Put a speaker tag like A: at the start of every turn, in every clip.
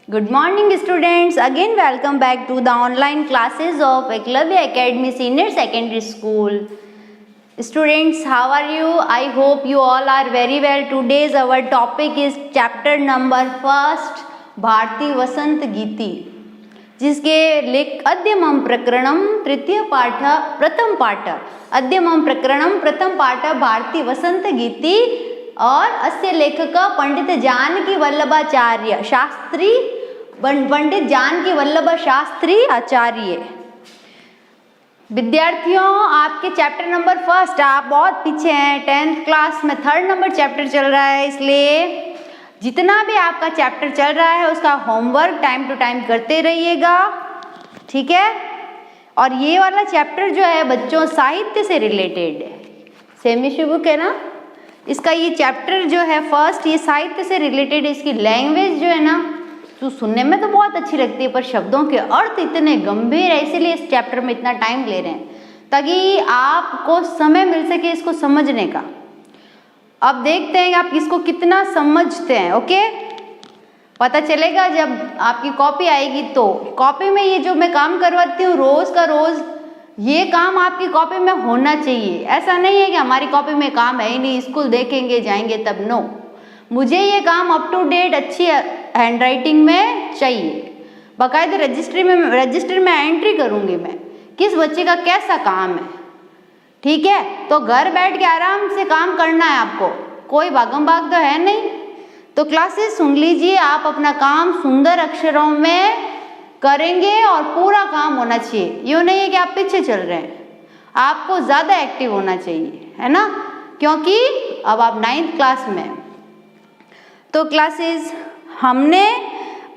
A: Good morning students, again welcome back to the online classes of Eklavya Academy Senior Secondary School. Students, how are you? I hope you all are very well. Today's our topic is chapter number 1 Bharti वसंत गीति, जिसके लेख अद्यमं प्रकरणम तृतीय पाठ प्रथम पाठ अद्यमं प्रकरणम प्रथम पाठ भारती वसंत गीति और अस्य लेखक पंडित जानकी वल्लभाचार्य शास्त्री पंडित जानकी वल्लभ शास्त्री आचार्य। विद्यार्थियों, आपके चैप्टर नंबर 1 आप बहुत पीछे हैं, 10th क्लास में 3rd नंबर चैप्टर चल रहा है, इसलिए जितना भी आपका चैप्टर चल रहा है उसका होमवर्क टाइम टू टाइम करते रहिएगा, ठीक है। और ये वाला चैप्टर जो है बच्चों साहित्य से रिलेटेड है, सेमी बुक है ना, इसका ये चैप्टर जो है फर्स्ट ये साहित्य से रिलेटेड है। इसकी लैंग्वेज जो है ना तो सुनने में तो बहुत अच्छी लगती है पर शब्दों के अर्थ इतने गंभीर है, इसीलिए इस चैप्टर में इतना टाइम ले रहे हैं ताकि आपको समय मिल सके इसको समझने का। अब देखते हैं आप इसको कितना समझते हैं, ओके। पता चलेगा जब आपकी कॉपी आएगी तो कॉपी में ये जो मैं काम करवाती हूँ रोज का रोज ये काम आपकी कॉपी में होना चाहिए। ऐसा नहीं है कि हमारी कॉपी में काम है ही नहीं, स्कूल देखेंगे जाएंगे तब, नो, मुझे ये काम अप टू डेट अच्छी हैंड राइटिंग में चाहिए। बाकायदे रजिस्टर में एंट्री करूँगी मैं किस बच्चे का कैसा काम है, ठीक है। तो घर बैठ के आराम से काम करना है आपको, कोई भागम भाग तो है नहीं। तो क्लासेस सुन लीजिए, आप अपना काम सुंदर अक्षरों में करेंगे और पूरा काम होना चाहिए। यूँ नहीं है कि आप पीछे चल रहे हैं, आपको ज़्यादा एक्टिव होना चाहिए, है ना, क्योंकि अब आप 9th क्लास में। तो क्लासेस हमने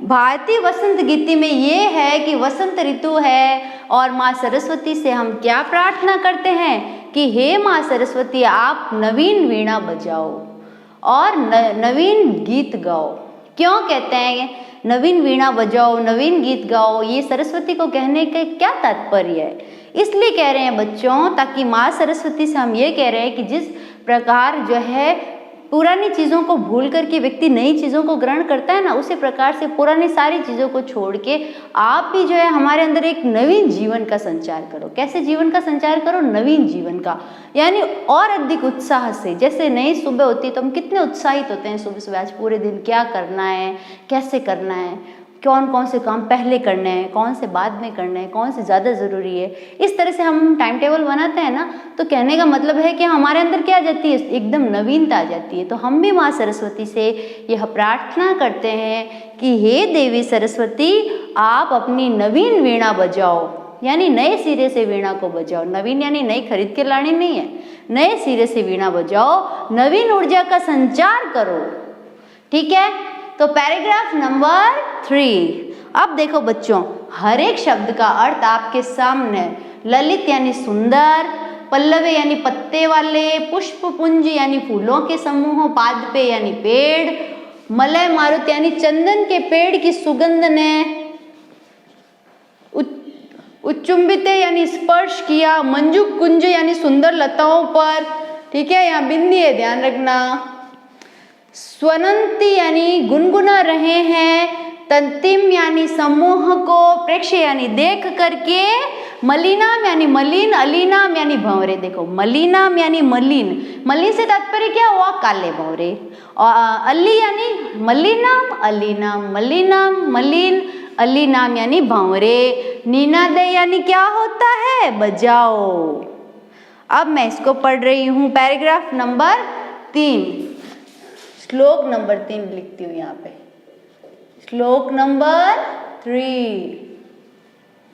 A: भारती वसंत गीति में ये है कि वसंत ऋतु है और माँ सरस्वती से हम क्या प्रार्थना करते हैं कि हे माँ सरस्वती आप नवीन वीणा बजाओ और नवीन गीत गाओ। क्यों कहते हैं नवीन वीणा बजाओ नवीन गीत गाओ, ये सरस्वती को कहने का क्या तात्पर्य है? इसलिए कह रहे हैं बच्चों ताकि माँ सरस्वती से हम ये कह रहे हैं कि जिस प्रकार जो है पुरानी चीज़ों को भूल करके व्यक्ति नई चीज़ों को ग्रहण करता है ना, उसी प्रकार से पुरानी सारी चीज़ों को छोड़ के आप भी जो है हमारे अंदर एक नवीन जीवन का संचार करो। कैसे जीवन का संचार करो? नवीन जीवन का, यानी और अधिक उत्साह से। जैसे नई सुबह होती है तो हम कितने उत्साहित होते हैं सुबह सुबह, आज पूरे दिन क्या करना है, कैसे करना है, कौन कौन से काम पहले करने हैं, कौन से बाद में करने हैं, कौन से ज़्यादा ज़रूरी है। इस तरह से हम टाइम टेबल बनाते हैं ना, तो कहने का मतलब है कि हमारे अंदर क्या आ जाती है, एकदम नवीनता आ जाती है। तो हम भी माँ सरस्वती से यह प्रार्थना करते हैं कि हे देवी सरस्वती आप अपनी नवीन वीणा बजाओ, यानी नए सिरे से वीणा को बजाओ। नवीन यानी नई खरीद के लानी नहीं है, नए सिरे से वीणा बजाओ, नवीन ऊर्जा का संचार करो, ठीक है। तो पैराग्राफ नंबर 3। अब देखो बच्चों, हर एक शब्द का अर्थ आपके सामने। ललित यानी सुंदर, पल्लवे यानी पत्ते वाले, पुष्प पुंज यानी फूलों के समूह, पादपे यानी पेड़, मलय मारुत यानी चंदन के पेड़ की सुगंध ने उच्चुंबिते यानी स्पर्श किया, मंजू कुंज यानी सुंदर लताओं पर, ठीक है, यहाँ बिंदी है ध्यान रखना। स्वनंती यानी गुनगुना रहे हैं, तंतिम यानी समूह को, प्रेक्ष्य यानी देख करके, मलिनाम यानी मलिन, अलीनाम यानी भंवरे। देखो मलिनाम यानी मलिन, मलिन से तात्पर्य क्या हुआ? काले भंवरे। और अली यानी मलिनाम, अलीनाम, मलिनाम मलिन, अलीनाम यानी भंवरे। नीनादय यानी क्या होता है? बजाओ। अब मैं इसको पढ़ रही हूँ, पैराग्राफ नंबर 3, श्लोक नंबर 3 लिखती हूँ यहाँ पे। श्लोक number 3,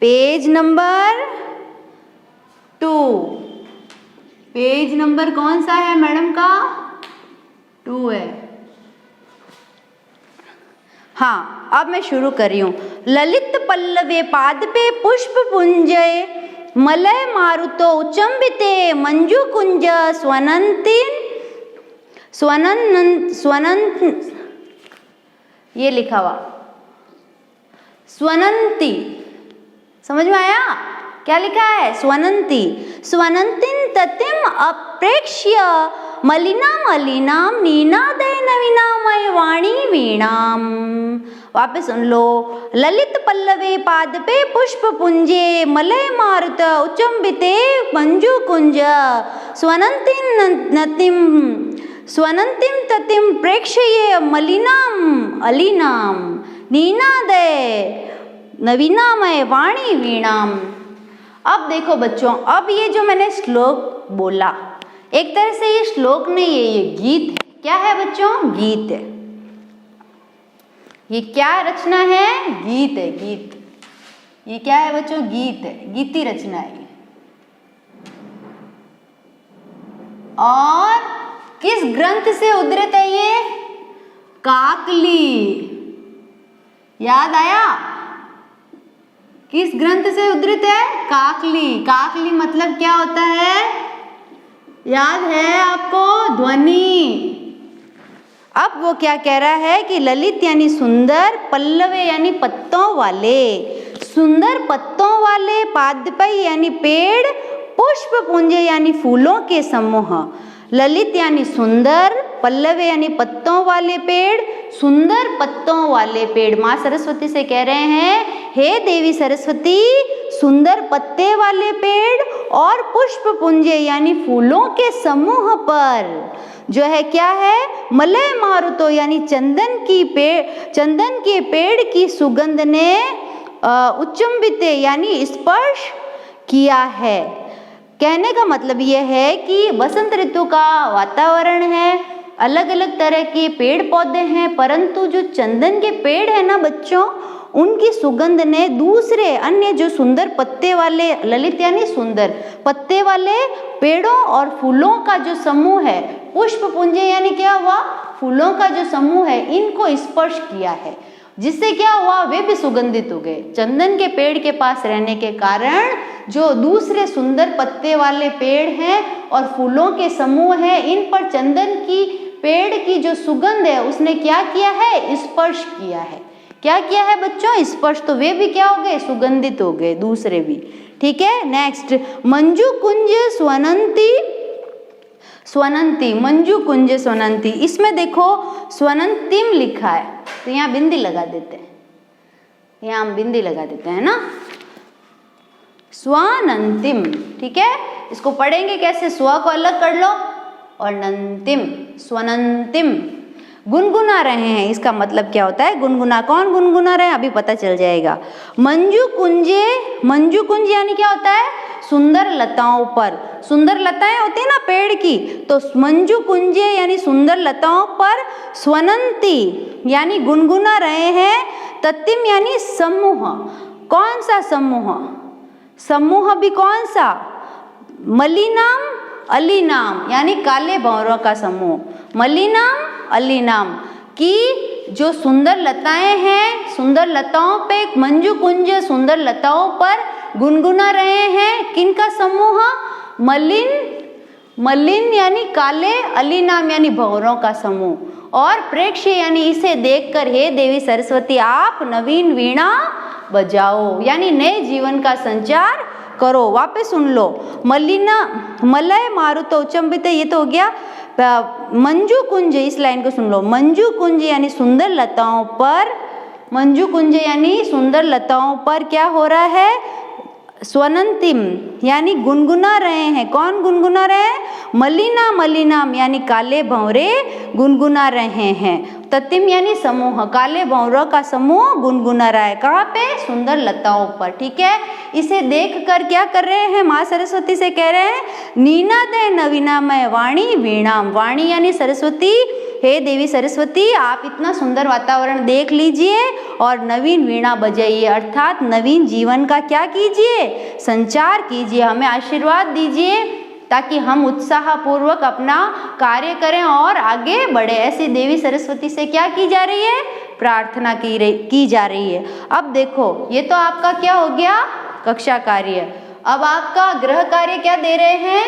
A: page number 2। Page number कौन सा है मैडम का? 2 है। हाँ, अब मैं शुरू कर रही हूँ। ललित पल्लवे पादपे पुष्प पुंजय, मलय मारुतो उच्चंबिते मंजू कुंज, स्वनंत ये लिखा हुआ स्वनंती, समझ में आया क्या लिखा है? स्वनंती, स्वनंतिन ततिम अप्रेक्ष्य मलिना मलिनाम नीनादय नवीनामय वाणी वीणाम। वापस सुन लो। ललित पल्लवे पादपे पुष्प पुंजे मलय मारुत उच्चुंबिते मंजू कुंज स्वनंतिम ततिम प्रेक्षये मलिनाम अलीनाम नीनादय नवीनामय वाणी वीणाम। अब देखो बच्चों, अब ये जो मैंने श्लोक बोला, एक तरह से ये श्लोक नहीं है, ये गीत है। क्या है बच्चों? गीत है। ये क्या रचना है? गीत है, गीत। ये क्या है बच्चों? गीत है, गीति रचना है ये। और किस ग्रंथ से उद्धृत है ये? काकली। याद आया? किस ग्रंथ से उद्धृत है? काकली। काकली मतलब क्या होता है? याद है आपको? ध्वनि। अब वो क्या कह रहा है कि ललित यानी सुंदर, पल्लवे यानी पत्तों वाले, सुंदर पत्तों वाले, पादपई यानी पेड़, पुष्प पुंज यानी फूलों के समूह। ललित यानी सुंदर, पल्लवे यानी पत्तों वाले पेड़, सुंदर पत्तों वाले पेड़। माँ सरस्वती से कह रहे हैं, हे देवी सरस्वती, सुंदर पत्ते वाले पेड़ और पुष्प पुंजे यानी फूलों के समूह पर जो है क्या है? मलय मारुतो यानी चंदन के पेड़ की सुगंध ने उच्चुंबिते यानी स्पर्श किया है। कहने का मतलब यह है कि बसंत ऋतु का वातावरण है, अलग अलग तरह के पेड़ पौधे हैं, परंतु जो चंदन के पेड़ है ना बच्चों, उनकी सुगंध ने दूसरे अन्य जो सुंदर पत्ते वाले, ललित यानी सुंदर पत्ते वाले पेड़ों और फूलों का जो समूह है, पुष्प पुंजे यानी क्या हुआ? फूलों का जो समूह है, इनको स्पर्श किया है, जिससे क्या हुआ? वे भी सुगंधित हो गए। चंदन के पेड़ के पास रहने के कारण जो दूसरे सुंदर पत्ते वाले पेड़ हैं और फूलों के समूह है, इन पर चंदन की पेड़ की जो सुगंध है उसने क्या किया है? स्पर्श किया है। क्या किया है बच्चों? स्पर्श। तो वे भी क्या हो गए? सुगंधित हो गए, दूसरे भी। ठीक है, नेक्स्ट। मंजू कुंज स्वनंती, स्वनंती, मंजू कुंज स्वनंती। इसमें देखो स्वनंतिम लिखा है, तो यहाँ बिंदी लगा देते हैं, यहाँ हम बिंदी लगा देते हैं ना, स्वानंतिम। ठीक है, इसको पढ़ेंगे कैसे? स्व को अलग कर लो और नंतिम, स्वनंतिम। गुनगुना रहे हैं, इसका मतलब क्या होता है? गुनगुना। कौन गुनगुना रहे हैं? अभी पता चल जाएगा। मंजू कुंजे, मंजू कुंज यानी क्या होता है? सुंदर लताओं पर। सुंदर लताएं होती है ना पेड़ की, तो मंजू कुंजे यानी सुंदर लताओं पर, स्वनंती यानी गुनगुना रहे हैं, ततिम यानी समूह। कौन सा समूह? समूह भी कौन सा? मलिनाम अलीनाम यानी काले भंवरों का समूह। मलिनाम अलीनाम की जो सुंदर लताएं हैं, सुंदर लताओं पे, मंजू कुंज सुंदर लताओं पर गुनगुना रहे हैं। किनका समूह? मलिन, मलिन यानी काले, अलीनाम यानी भंवरों का समूह। और प्रेक्ष्य यानी इसे देखकर हे देवी सरस्वती आप नवीन वीणा बजाओ, यानी नए जीवन का संचार करो। वापस सुन लो। मलिना, मलय मारुतो उच्चंबिते, ये तो हो गया। मंजू कुंज, इस लाइन को सुन लो। मंजू कुंज यानी सुंदर लताओं पर, मंजू कुंज यानी सुंदर लताओं पर क्या हो रहा है? स्वनंतिम यानी गुनगुना रहे हैं। कौन गुनगुना रहे हैं? मलिना, मलिनाम यानी काले भंवरे गुनगुना रहे हैं। ततिम यानी समूह, काले भंवरों का समूह गुनगुना रहा है। कहाँ पे? सुंदर लताओं पर। ठीक है, इसे देखकर क्या कर रहे हैं? माँ सरस्वती से कह रहे हैं, नीनादय नवीनामय वाणी वीणाम। वाणी यानी सरस्वती, हे देवी सरस्वती आप इतना सुंदर वातावरण देख लीजिए और नवीन वीणा बजाइए, अर्थात नवीन जीवन का क्या कीजिए? संचार कीजिए, हमें आशीर्वाद दीजिए ताकि हम उत्साहपूर्वक अपना कार्य करें और आगे बढ़े। ऐसी देवी सरस्वती से क्या की जा रही है? प्रार्थना की जा रही है। अब देखो, ये तो आपका क्या हो गया? कक्षा कार्य। अब आपका गृह कार्य क्या दे रहे हैं?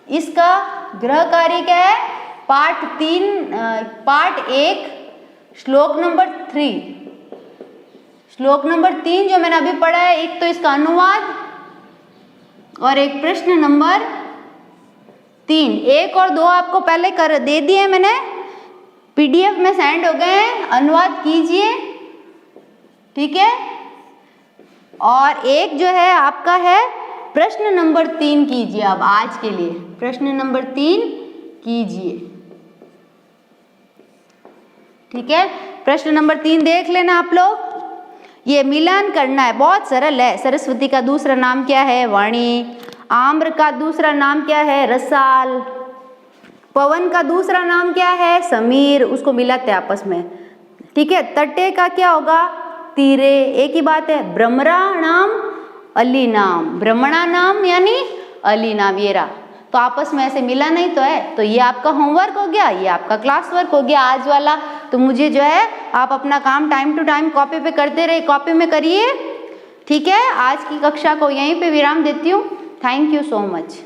A: इसका गृह कार्य क्या है? पार्ट 1 श्लोक नंबर 3, श्लोक नंबर 3 जो मैंने अभी पढ़ा है, एक तो इसका अनुवाद और एक प्रश्न नंबर 3। 1 और 2 आपको पहले कर दे दिए मैंने, PDF में सेंड हो गए हैं। अनुवाद कीजिए ठीक है। और एक जो है आपका है प्रश्न नंबर 3 कीजिए अब आज के लिए, प्रश्न नंबर 3 कीजिए। ठीक है, प्रश्न नंबर 3 देख लेना आप लोग। ये मिलान करना है, बहुत सरल है। सरस्वती का दूसरा नाम क्या है? वाणी। आम्र का दूसरा नाम क्या है? रसाल। पवन का दूसरा नाम क्या है? समीर। उसको मिलाते हैं आपस में। ठीक है, तटे का क्या होगा? तीरे। एक ही बात है। भ्रमरा नाम, अली नाम। भ्रमणा नाम यानी अली नाम, ये रहा। तो आपस में ऐसे मिला नहीं तो है। तो ये आपका होमवर्क हो गया, ये आपका क्लास वर्क हो गया आज वाला। तो मुझे जो है आप अपना काम टाइम टू टाइम कॉपी पे करते रहे, कॉपी में करिए। ठीक है, आज की कक्षा को यहीं पे विराम देती हूँ। Thank you so much.